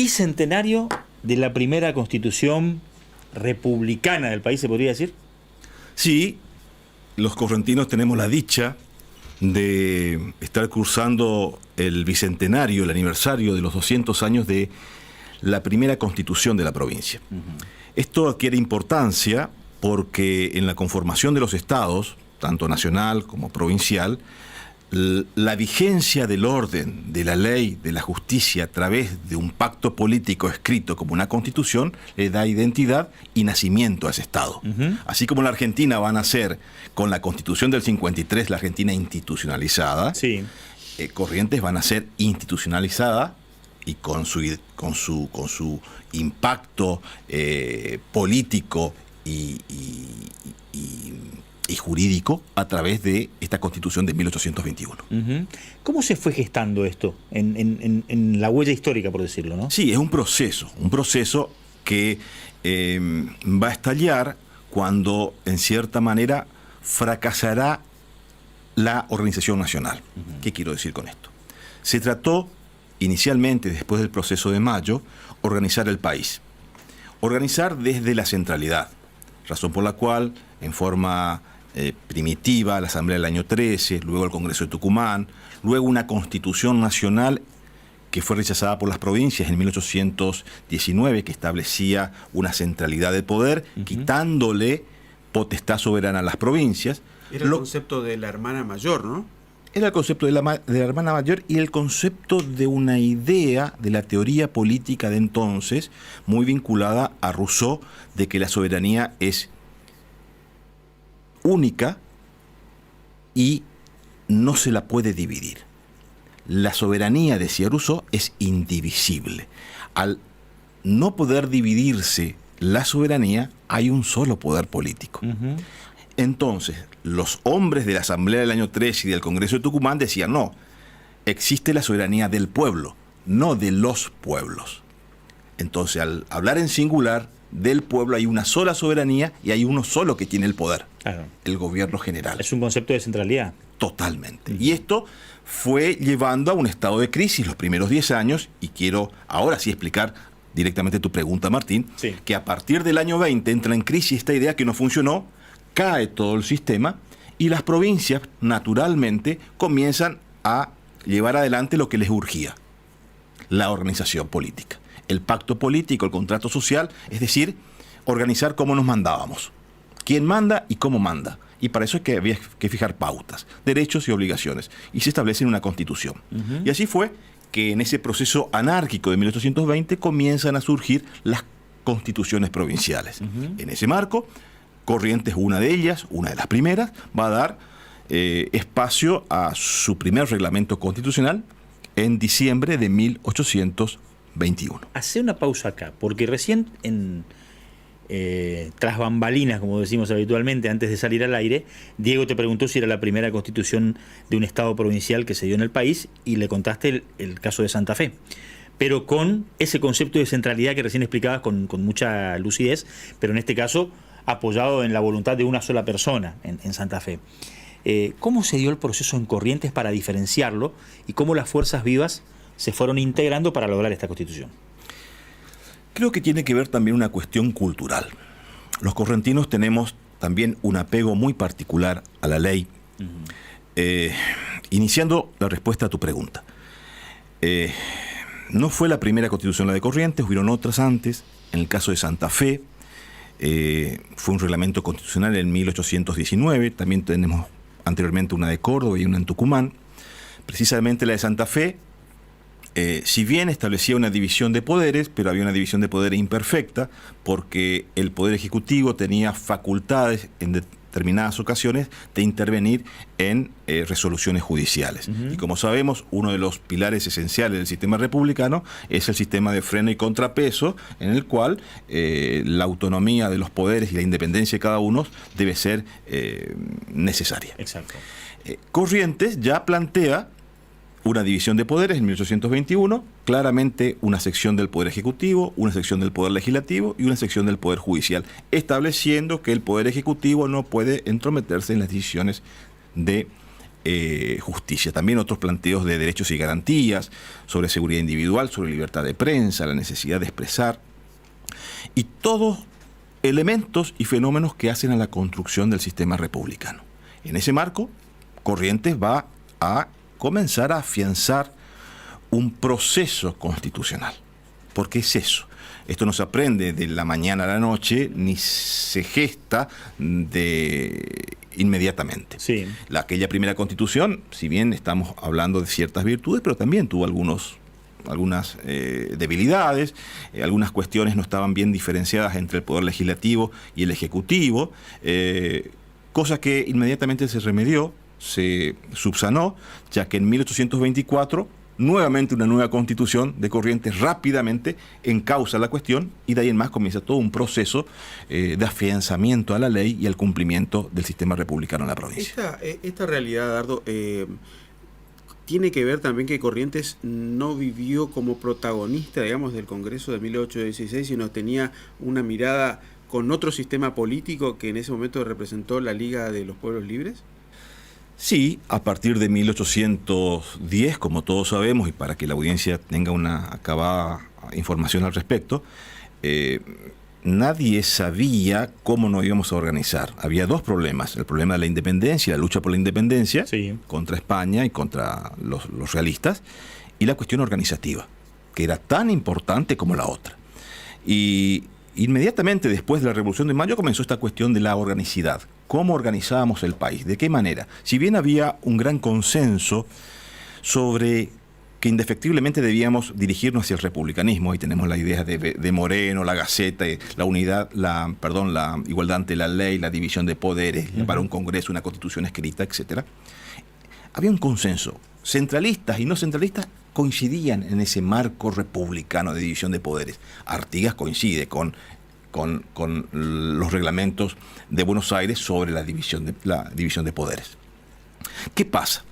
bicentenario de la primera constitución republicana del país, ¿se podría decir? Sí, los correntinos tenemos la dicha de estar cursando el bicentenario, el aniversario de los 200 años de la primera constitución de la provincia. Esto adquiere importancia porque en la conformación de los estados, tanto nacional como provincial, la vigencia del orden, de la ley, de la justicia a través de un pacto político escrito como una constitución le da identidad y nacimiento a ese Estado. Así como la Argentina va a nacer con la Constitución del 53, la Argentina institucionalizada, Sí. Corrientes va a nacer institucionalizada y con su impacto político y jurídico a través de esta Constitución de 1821. ¿Cómo se fue gestando esto en la huella histórica, por decirlo, ¿no? Sí, es un proceso que va a estallar cuando, en cierta manera, fracasará la organización nacional. ¿Qué quiero decir con esto? Se trató, inicialmente, después del proceso de Mayo, organizar el país. Organizar desde la centralidad, razón por la cual, en forma primitiva, la Asamblea del año 13, luego el Congreso de Tucumán, luego una Constitución Nacional que fue rechazada por las provincias en 1819, que establecía una centralidad de poder, quitándole potestad soberana a las provincias. Era el concepto de la hermana mayor, ¿no? Era el concepto de la hermana mayor y el concepto de una idea de la teoría política de entonces, muy vinculada a Rousseau, de que la soberanía es única y no se la puede dividir. La soberanía, decía Rousseau, es indivisible. Al no poder dividirse la soberanía, hay un solo poder político. Entonces, los hombres de la Asamblea del año 13 y del Congreso de Tucumán decían, no, existe la soberanía del pueblo, no de los pueblos. Entonces, al hablar en singular, del pueblo hay una sola soberanía y hay uno solo que tiene el poder, el gobierno general. Es un concepto de centralidad. Totalmente. Y esto fue llevando a un estado de crisis los primeros 10 años, y quiero ahora sí explicar directamente tu pregunta, Martín, que a partir del año 20 entra en crisis esta idea que no funcionó, cae todo el sistema y las provincias naturalmente comienzan a llevar adelante lo que les urgía, la organización política, el pacto político, el contrato social, es decir, organizar cómo nos mandábamos, quién manda y cómo manda. Y para eso es que había que fijar pautas, derechos y obligaciones, y se establece en una constitución. Y así fue que en ese proceso anárquico de 1820 comienzan a surgir las constituciones provinciales. En ese marco, Corrientes, una de ellas, una de las primeras, va a dar espacio a su primer reglamento constitucional en diciembre de 1821. Hacé una pausa acá, porque recién tras bambalinas, como decimos habitualmente, antes de salir al aire, Diego te preguntó si era la primera constitución de un estado provincial que se dio en el país, y le contaste el caso de Santa Fe, pero con ese concepto de centralidad que recién explicabas con mucha lucidez, pero en este caso apoyado en la voluntad de una sola persona en Santa Fe. ¿Cómo se dio el proceso en Corrientes para diferenciarlo y cómo las fuerzas vivas se fueron integrando para lograr esta constitución? Creo que tiene que ver también una cuestión cultural. Los correntinos tenemos también un apego muy particular a la ley. Iniciando la respuesta a tu pregunta. No fue la primera constitución la de Corrientes, hubieron otras antes. En el caso de Santa Fe, fue un reglamento constitucional en 1819. También tenemos anteriormente una de Córdoba y una en Tucumán. Precisamente la de Santa Fe, si bien establecía una división de poderes, pero había una división de poderes imperfecta, porque el Poder Ejecutivo tenía facultades en determinadas ocasiones de intervenir en resoluciones judiciales. Y como sabemos, uno de los pilares esenciales del sistema republicano es el sistema de freno y contrapeso, en el cual la autonomía de los poderes y la independencia de cada uno debe ser necesaria. Exacto. Corrientes ya plantea una división de poderes en 1821, claramente una sección del Poder Ejecutivo, una sección del Poder Legislativo y una sección del Poder Judicial, estableciendo que el Poder Ejecutivo no puede entrometerse en las decisiones de justicia. También otros planteos de derechos y garantías, sobre seguridad individual, sobre libertad de prensa, la necesidad de expresar, y todos elementos y fenómenos que hacen a la construcción del sistema republicano. En ese marco, Corrientes va a comenzar a afianzar un proceso constitucional. ¿Por qué es eso? Esto no se aprende de la mañana a la noche, ni se gesta inmediatamente. Sí. Aquella primera constitución, si bien estamos hablando de ciertas virtudes, pero también tuvo algunas debilidades, algunas cuestiones no estaban bien diferenciadas entre el poder legislativo y el ejecutivo, cosa que inmediatamente se remedió, se subsanó, ya que en 1824 nuevamente una nueva constitución de Corrientes rápidamente encausa la cuestión, y de ahí en más comienza todo un proceso de afianzamiento a la ley y al cumplimiento del sistema republicano en la provincia. Esta realidad, Dardo, tiene que ver también que Corrientes no vivió como protagonista, digamos, del Congreso de 1816, sino tenía una mirada con otro sistema político que en ese momento representó la Liga de los Pueblos Libres. Sí, a partir de 1810, como todos sabemos, y para que la audiencia tenga una acabada información al respecto, nadie sabía cómo nos íbamos a organizar. Había dos problemas: el problema de la independencia, la lucha por la independencia, sí, contra España y contra los realistas, y la cuestión organizativa, que era tan importante como la otra. Y inmediatamente después de la Revolución de Mayo comenzó esta cuestión de la organicidad. ¿Cómo organizábamos el país? ¿De qué manera? Si bien había un gran consenso sobre que indefectiblemente debíamos dirigirnos hacia el republicanismo, y tenemos la idea de Moreno, la Gaceta, la unidad, la igualdad ante la ley, la división de poderes, para un Congreso, una Constitución escrita, etc. Había un consenso. Centralistas y no centralistas coincidían en ese marco republicano de división de poderes. Artigas coincide con los reglamentos de Buenos Aires sobre la división de poderes. ¿Qué pasa?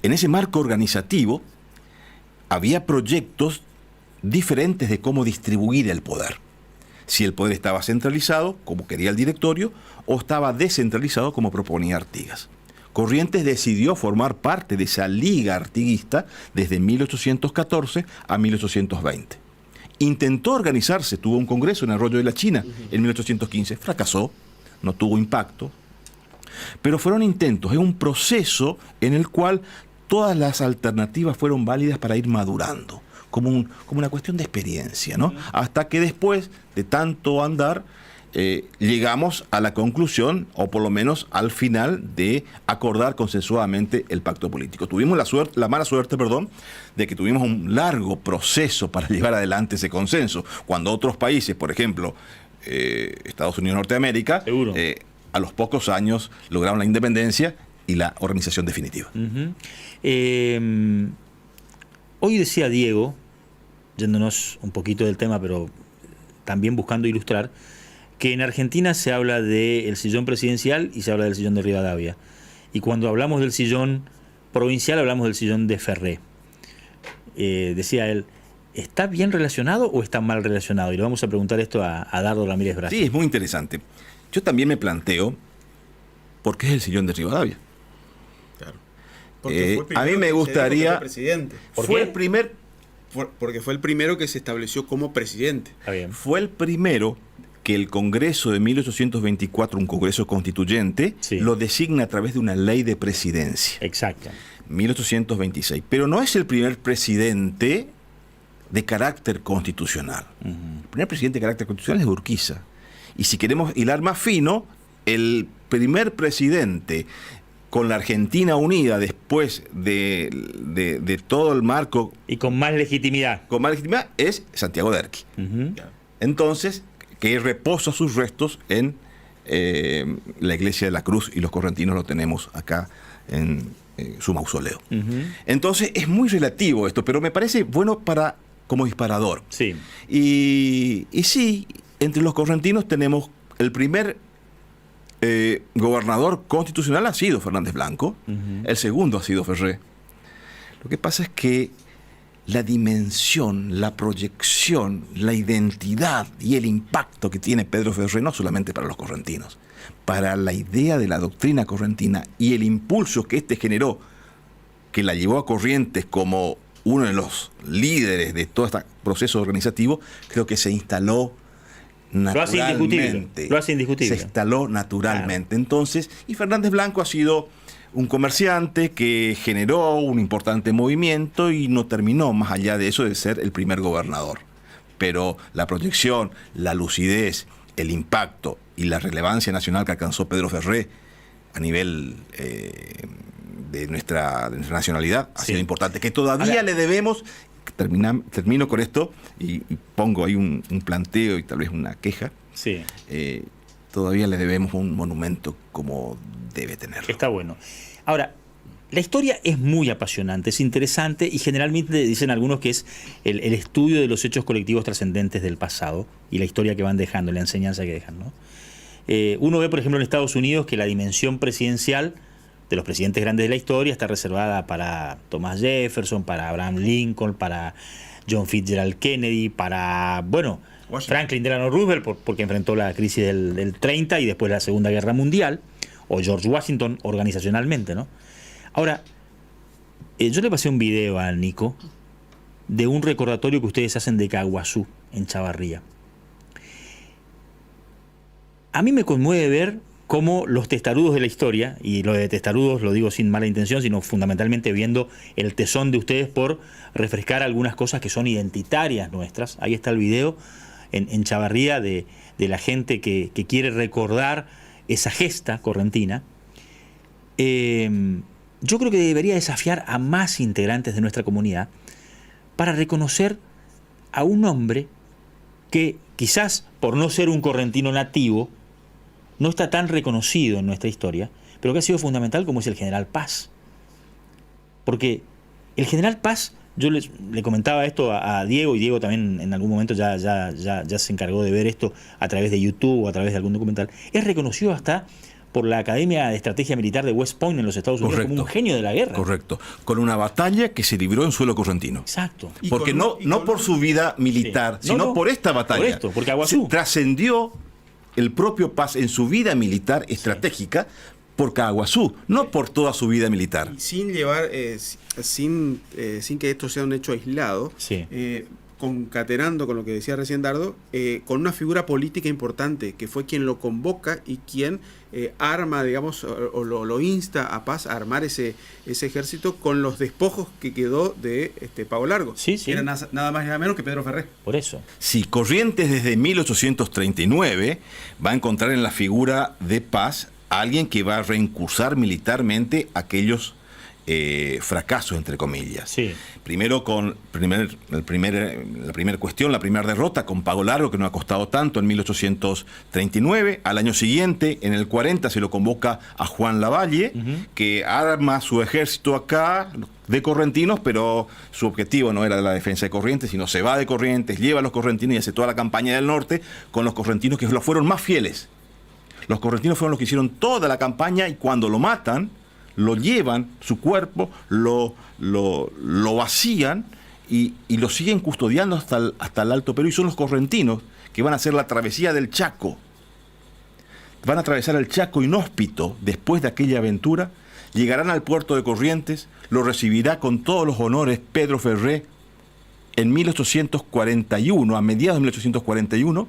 En ese marco organizativo había proyectos diferentes de cómo distribuir el poder. Si el poder estaba centralizado, como quería el directorio, o estaba descentralizado, como proponía Artigas. Corrientes decidió formar parte de esa liga artiguista desde 1814 a 1820. Intentó organizarse, tuvo un congreso en Arroyo de la China en 1815, fracasó, no tuvo impacto, pero fueron intentos, es un proceso en el cual todas las alternativas fueron válidas para ir madurando, como una cuestión de experiencia, ¿no? Hasta que después de tanto andar, llegamos a la conclusión, o por lo menos al final, de acordar consensuadamente el pacto político. Tuvimos la mala suerte, de que tuvimos un largo proceso para llevar adelante ese consenso, cuando otros países, por ejemplo, Estados Unidos, Norteamérica, a los pocos años lograron la independencia y la organización definitiva. Hoy decía Diego, yéndonos un poquito del tema, pero también buscando ilustrar, que en Argentina se habla del sillón presidencial y se habla del sillón de Rivadavia. Y cuando hablamos del sillón provincial, hablamos del sillón de Ferré. Decía él, ¿está bien relacionado o está mal relacionado? Y le vamos a preguntar esto a Dardo Ramírez Brás. Sí, es muy interesante. Yo también me planteo, ¿por qué es el sillón de Rivadavia? Claro. A mí me gustaría... Porque fue el primero que se estableció como presidente. Está bien. Fue el primero que el Congreso de 1824, un Congreso constituyente, sí, lo designa a través de una ley de presidencia. Exacto. 1826. Pero no es el primer presidente de carácter constitucional. El primer presidente de carácter constitucional es Urquiza. Y si queremos hilar más fino, el primer presidente con la Argentina unida después de todo el marco... Y con más legitimidad. Con más legitimidad es Santiago Derqui. Entonces, que reposa sus restos en la Iglesia de la Cruz, y los correntinos lo tenemos acá en su mausoleo. Entonces, es muy relativo esto, pero me parece bueno como disparador. Sí. Y sí, entre los correntinos tenemos el primer gobernador constitucional ha sido Fernández Blanco, el segundo ha sido Ferré. Lo que pasa es que la dimensión, la proyección, la identidad y el impacto que tiene Pedro Ferré, no solamente para los correntinos, para la idea de la doctrina correntina y el impulso que éste generó que la llevó a Corrientes como uno de los líderes de todo este proceso organizativo, creo que se instaló naturalmente. Lo hace indiscutible. Se instaló naturalmente. Claro. Entonces, y Fernández Blanco ha sido un comerciante que generó un importante movimiento y no terminó, más allá de eso, de ser el primer gobernador. Pero la proyección, la lucidez, el impacto y la relevancia nacional que alcanzó Pedro Ferré a nivel de nuestra nacionalidad ha sido importante, que todavía le debemos. Termino con esto y pongo ahí un planteo y tal vez una queja. Sí. Todavía le debemos un monumento como debe tenerlo. Está bueno. Ahora, la historia es muy apasionante, es interesante y generalmente dicen algunos que es el estudio de los hechos colectivos trascendentes del pasado y la historia que van dejando, la enseñanza que dejan, ¿no? Uno ve, por ejemplo, en Estados Unidos que la dimensión presidencial de los presidentes grandes de la historia está reservada para Thomas Jefferson, para Abraham Lincoln, para John Fitzgerald Kennedy, para, bueno, Franklin Delano Roosevelt, porque enfrentó la crisis del 30 y después la Segunda Guerra Mundial, o George Washington organizacionalmente, ¿no? Ahora, yo le pasé un video a Nico de un recordatorio que ustedes hacen de Caguazú, en Chavarría. A mí me conmueve ver cómo los testarudos de la historia, y lo de testarudos lo digo sin mala intención, sino fundamentalmente viendo el tesón de ustedes por refrescar algunas cosas que son identitarias nuestras. Ahí está el video en Chavarría de la gente que quiere recordar esa gesta correntina. Yo creo que debería desafiar a más integrantes de nuestra comunidad para reconocer a un hombre que quizás por no ser un correntino nativo no está tan reconocido en nuestra historia, pero que ha sido fundamental, como es el general Paz. Porque el general Paz, yo le comentaba esto a Diego, y Diego también en algún momento ya se encargó de ver esto a través de YouTube o a través de algún documental, es reconocido hasta por la Academia de Estrategia Militar de West Point en los Estados Unidos. Correcto. Como un genio de la guerra. Correcto. Con una batalla que se libró en suelo correntino. Exacto. Porque no por su vida militar, sí. sino por esta batalla. Por esto, porque Caguazú trascendió el propio Paz en su vida militar estratégica por Caguazú, no por toda su vida militar. Sin llevar, sin que esto sea un hecho aislado, concatenando con lo que decía recién Dardo, con una figura política importante, que fue quien lo convoca y quien arma, digamos, o lo insta a Paz a armar ese ejército con los despojos que quedó de Pago Largo. Que era nada más y nada menos que Pedro Ferré. Por eso. Sí, Corrientes desde 1839 va a encontrar en la figura de Paz a alguien que va a reincursar militarmente aquellos fracasos, entre comillas. Sí. Primero con la primera cuestión, la primera derrota con Pago Largo, que no ha costado tanto, en 1839. Al año siguiente, en el 40, se lo convoca a Juan Lavalle, que arma su ejército acá de correntinos, pero su objetivo no era la defensa de Corrientes, sino se va de Corrientes, lleva a los correntinos y hace toda la campaña del norte con los correntinos que los fueron más fieles. Los correntinos fueron los que hicieron toda la campaña, y cuando lo matan, lo llevan, su cuerpo, lo vacían y lo siguen custodiando hasta el Alto Perú. Y son los correntinos que van a hacer la travesía del Chaco. Van a atravesar el Chaco inhóspito después de aquella aventura. Llegarán al puerto de Corrientes, lo recibirá con todos los honores Pedro Ferré en 1841, a mediados de 1841.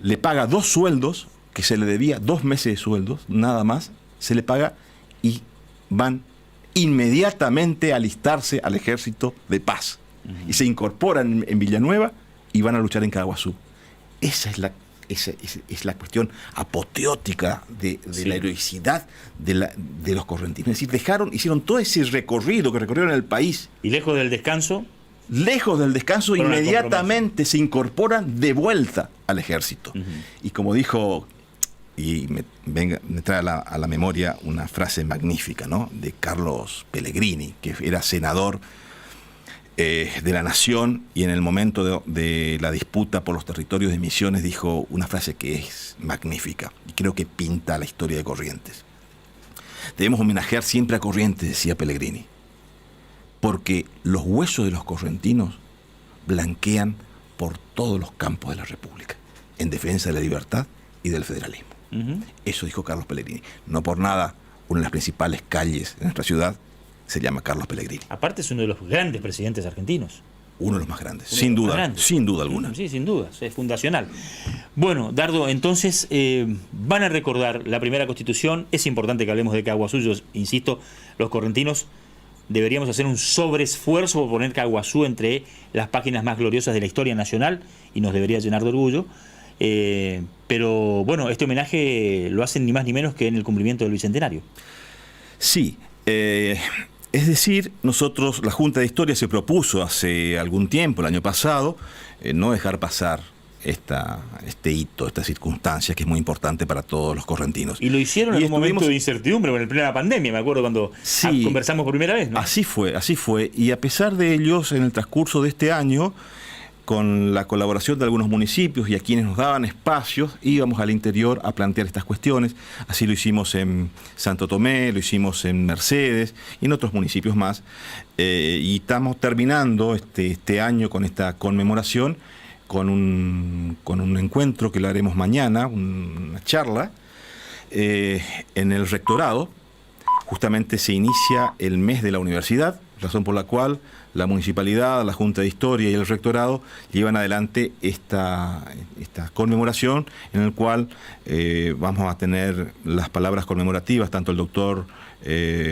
Le paga 2 sueldos, que se le debía 2 meses de sueldos, nada más, se le paga, y van inmediatamente a alistarse al ejército de Paz. Y se incorporan en Villanueva y van a luchar en Caguazú. Esa es la cuestión apoteótica de la heroicidad de los correntinos. Es decir, hicieron todo ese recorrido que recorrieron el país. Y lejos del descanso, inmediatamente se incorporan de vuelta al ejército. Y como dijo, y me trae a la memoria una frase magnífica, ¿no?, de Carlos Pellegrini, que era senador de la Nación, y en el momento de la disputa por los territorios de Misiones dijo una frase que es magnífica y creo que pinta la historia de Corrientes. Debemos homenajear siempre a Corrientes, decía Pellegrini, porque los huesos de los correntinos blanquean por todos los campos de la República, en defensa de la libertad y del federalismo. Eso dijo Carlos Pellegrini. No por nada, una de las principales calles de nuestra ciudad se llama Carlos Pellegrini. Aparte es uno de los grandes presidentes argentinos. Uno de los más grandes, sin duda alguna. Sí, sin duda, es fundacional. Bueno, Dardo, entonces van a recordar la primera Constitución. Es importante que hablemos de Caguazú. Yo insisto, los correntinos deberíamos hacer un sobreesfuerzo por poner Caguazú entre las páginas más gloriosas de la historia nacional y nos debería llenar de orgullo. Pero bueno, este homenaje lo hacen ni más ni menos que en el cumplimiento del Bicentenario. Sí. Es decir, nosotros, la Junta de Historia se propuso hace algún tiempo, el año pasado, no dejar pasar este hito, esta circunstancia que es muy importante para todos los correntinos. Y lo hicieron en un momento de incertidumbre, en plena pandemia, me acuerdo cuando conversamos por primera vez, ¿no? Así fue. Y a pesar de ellos, en el transcurso de este año, con la colaboración de algunos municipios y a quienes nos daban espacios, íbamos al interior a plantear estas cuestiones. Así lo hicimos en Santo Tomé, lo hicimos en Mercedes y en otros municipios más. Y estamos terminando este año con esta conmemoración, con un encuentro que lo haremos mañana, una charla, en el rectorado. Justamente se inicia el mes de la universidad, razón por la cual la municipalidad, la Junta de Historia y el rectorado llevan adelante esta conmemoración, en el cual vamos a tener las palabras conmemorativas, tanto el doctor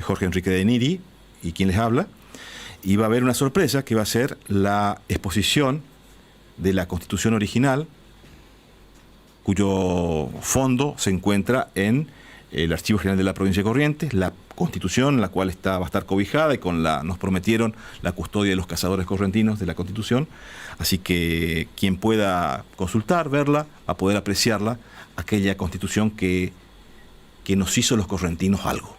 Jorge Enrique de Niri y quien les habla, y va a haber una sorpresa que va a ser la exposición de la Constitución original, cuyo fondo se encuentra en el Archivo General de la Provincia de Corrientes, la Constitución, la cual va a estar cobijada y nos prometieron la custodia de los cazadores correntinos de la Constitución. Así que quien pueda consultar, verla, va a poder apreciarla, aquella Constitución que nos hizo los correntinos algo.